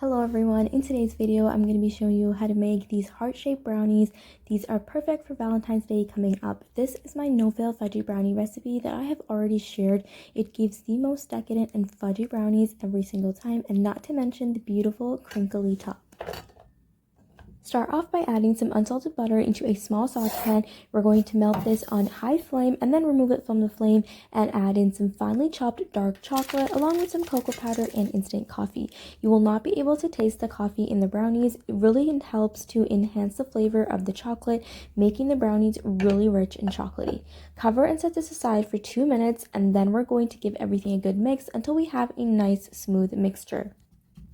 Hello everyone, in today's video I'm going to be showing you how to make these heart-shaped brownies. These are perfect for Valentine's Day coming up. This is my no-fail fudgy brownie recipe that I have already shared. It gives the most decadent and fudgy brownies every single time, and not to mention the beautiful crinkly top. Start off by adding some unsalted butter into a small saucepan. We're going to melt this on high flame and then remove it from the flame and add in some finely chopped dark chocolate along with some cocoa powder and instant coffee. You will not be able to taste the coffee in the brownies. It really helps to enhance the flavor of the chocolate, making the brownies really rich and chocolatey. Cover and set this aside for 2 minutes, and then we're going to give everything a good mix until we have a nice smooth mixture.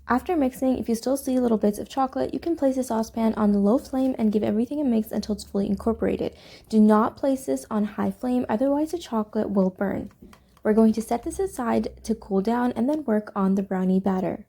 After mixing, if you still see little bits of chocolate, you can place the saucepan on the low flame and give everything a mix until it's fully incorporated. Do not place this on high flame, otherwise the chocolate will burn. We're going to set this aside to cool down and then work on the brownie batter.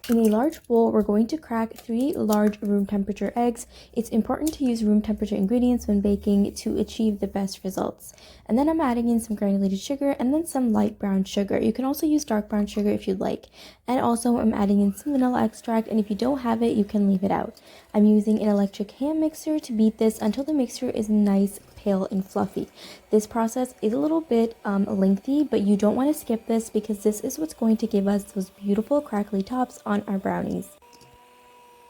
In a large bowl, we're going to crack 3 large room temperature eggs. It's important to use room temperature ingredients when baking to achieve the best results. And then I'm adding in some granulated sugar and then some light brown sugar. You can also use dark brown sugar if you'd like. And also I'm adding in some vanilla extract, and if you don't have it, you can leave it out. I'm using an electric hand mixer to beat this until the mixture is nice, pale, and fluffy. This process is a little bit lengthy, but you don't want to skip this because this is what's going to give us those beautiful crackly tops on our brownies.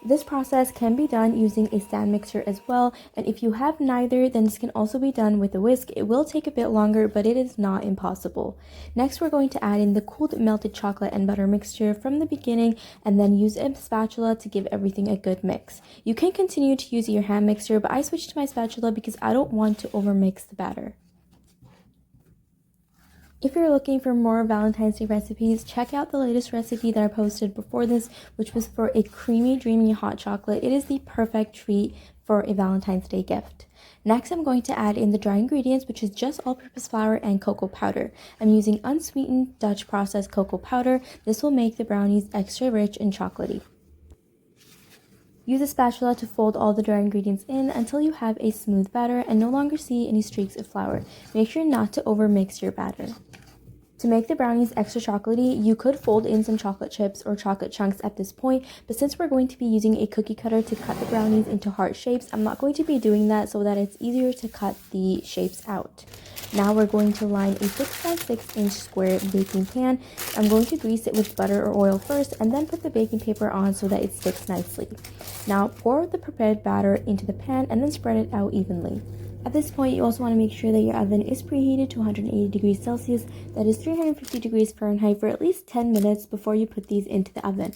This process can be done using a stand mixer as well, and if you have neither, then this can also be done with a whisk. It will take a bit longer, but it is not impossible. Next, we're going to add in the cooled melted chocolate and butter mixture from the beginning, and then use a spatula to give everything a good mix. You can continue to use your hand mixer, but I switched to my spatula because I don't want to overmix the batter. If you're looking for more Valentine's Day recipes, check out the latest recipe that I posted before this, which was for a creamy, dreamy hot chocolate. It is the perfect treat for a Valentine's Day gift. Next, I'm going to add in the dry ingredients, which is just all-purpose flour and cocoa powder. I'm using unsweetened Dutch processed cocoa powder. This will make the brownies extra rich and chocolatey. Use a spatula to fold all the dry ingredients in until you have a smooth batter and no longer see any streaks of flour. Make sure not to overmix your batter. To make the brownies extra chocolatey, you could fold in some chocolate chips or chocolate chunks at this point, but since we're going to be using a cookie cutter to cut the brownies into heart shapes, I'm not going to be doing that so that it's easier to cut the shapes out. Now we're going to line a 6 by 6 inch square baking pan. I'm going to grease it with butter or oil first and then put the baking paper on so that it sticks nicely. Now pour the prepared batter into the pan and then spread it out evenly. At this point, you also want to make sure that your oven is preheated to 180 degrees Celsius, that is 350 degrees Fahrenheit, for at least 10 minutes before you put these into the oven.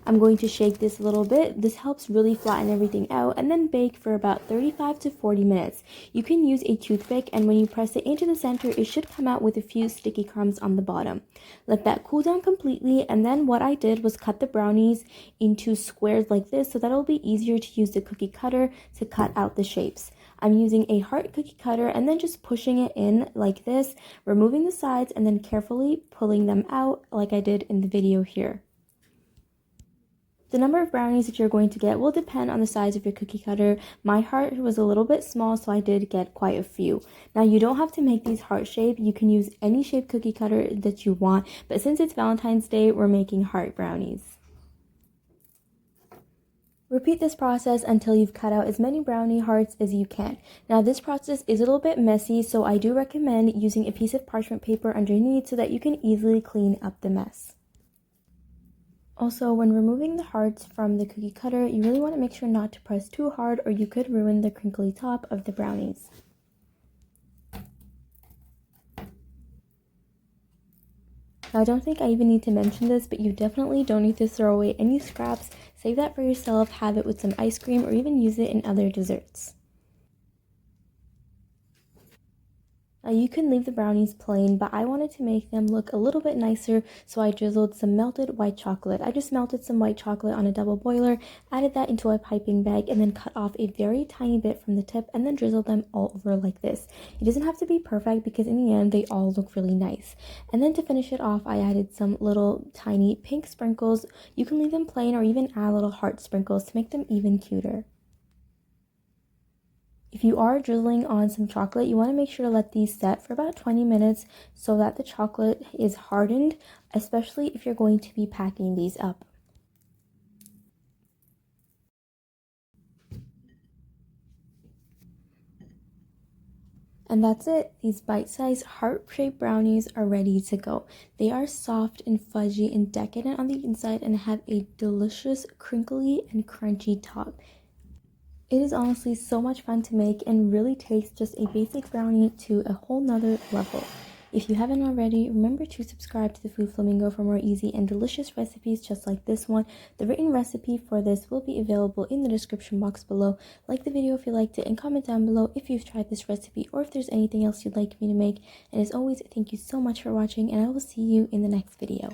I'm going to shake this a little bit. This helps really flatten everything out, and then bake for about 35 to 40 minutes. You can use a toothpick, and when you press it into the center, it should come out with a few sticky crumbs on the bottom. Let that cool down completely, and then what I did was cut the brownies into squares like this so that it'll be easier to use the cookie cutter to cut out the shapes. I'm using a heart cookie cutter and then just pushing it in like this, removing the sides, and then carefully pulling them out like I did in the video here. The number of brownies that you're going to get will depend on the size of your cookie cutter. My heart was a little bit small, so I did get quite a few. Now, you don't have to make these heart shape. You can use any shape cookie cutter that you want, but since it's Valentine's Day, we're making heart brownies. Repeat this process until you've cut out as many brownie hearts as you can. Now, this process is a little bit messy, so I do recommend using a piece of parchment paper underneath so that you can easily clean up the mess. Also, when removing the hearts from the cookie cutter, you really want to make sure not to press too hard or you could ruin the crinkly top of the brownies. Now, I don't think I even need to mention this, but you definitely don't need to throw away any scraps. Save that for yourself, have it with some ice cream, or even use it in other desserts. Now, you can leave the brownies plain, but I wanted to make them look a little bit nicer, so I drizzled some melted white chocolate. I just melted some white chocolate on a double boiler, added that into a piping bag, and then cut off a very tiny bit from the tip and then drizzled them all over like this. It doesn't have to be perfect because in the end, they all look really nice. And then to finish it off, I added some little tiny pink sprinkles. You can leave them plain or even add little heart sprinkles to make them even cuter. If you are drizzling on some chocolate, you want to make sure to let these set for about 20 minutes so that the chocolate is hardened, especially if you're going to be packing these up. And that's it. These bite-sized heart-shaped brownies are ready to go. They are soft and fudgy and decadent on the inside and have a delicious crinkly and crunchy top. It is honestly so much fun to make and really takes just a basic brownie to a whole nother level. If you haven't already, remember to subscribe to the Food Flamingo for more easy and delicious recipes just like this one. The written recipe for this will be available in the description box below. Like the video if you liked it and comment down below if you've tried this recipe or if there's anything else you'd like me to make. And as always, thank you so much for watching and I will see you in the next video.